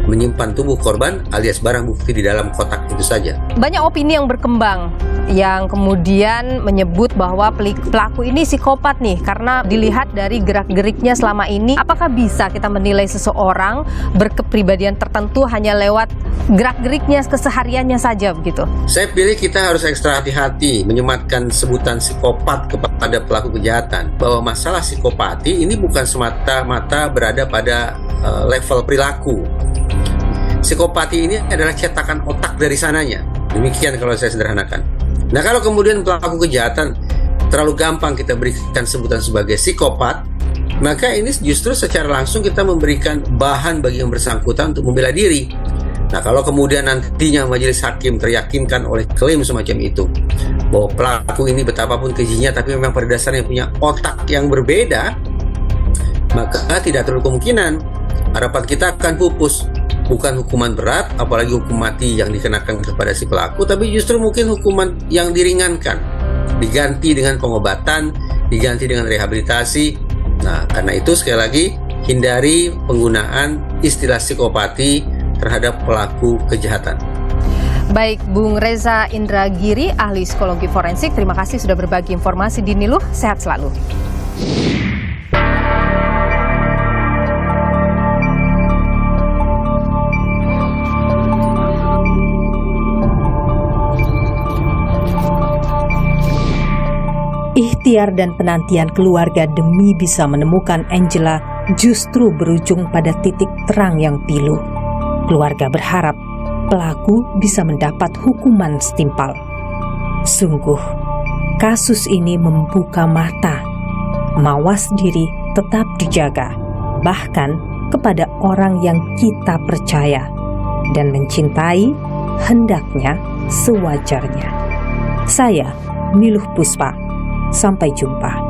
[SPEAKER 5] menyimpan tubuh korban alias barang bukti di dalam kotak itu saja.
[SPEAKER 4] Banyak opini yang berkembang yang kemudian menyebut bahwa pelaku ini psikopat nih karena dilihat dari gerak-geriknya selama ini. Apakah bisa kita menilai seseorang berkepribadian tertentu hanya lewat gerak-geriknya kesehariannya saja begitu?
[SPEAKER 5] Saya pilih kita harus ekstra hati-hati menyematkan sebutan psikopat kepada pelaku kejahatan. Bahwa masalah psikopati ini bukan semata-mata berada pada level perilaku. Psikopati ini adalah cetakan otak dari sananya. Demikian kalau saya sederhanakan. Nah, kalau kemudian pelaku kejahatan terlalu gampang kita berikan sebutan sebagai psikopat, maka ini justru secara langsung kita memberikan bahan bagi yang bersangkutan untuk membela diri. Nah, kalau kemudian nantinya majelis hakim teryakinkan oleh klaim semacam itu, bahwa pelaku ini betapapun kejinya tapi memang pada dasarnya punya otak yang berbeda, maka tidak terlalu kemungkinan harapan kita akan pupus. Bukan hukuman berat, apalagi hukum mati yang dikenakan kepada si pelaku, tapi justru mungkin hukuman yang diringankan, diganti dengan pengobatan, diganti dengan rehabilitasi. Nah, karena itu sekali lagi hindari penggunaan istilah psikopati terhadap pelaku kejahatan.
[SPEAKER 4] Baik, Bung Reza Indragiri, ahli psikologi forensik, terima kasih sudah berbagi informasi di Niluh. Sehat selalu.
[SPEAKER 1] Ikhtiar dan penantian keluarga demi bisa menemukan Angela justru berujung pada titik terang yang pilu. Keluarga berharap pelaku bisa mendapat hukuman setimpal. Sungguh, kasus ini membuka mata. Mawas diri tetap dijaga, bahkan kepada orang yang kita percaya, dan mencintai hendaknya sewajarnya. Saya, Niluh Puspa. Sampai jumpa.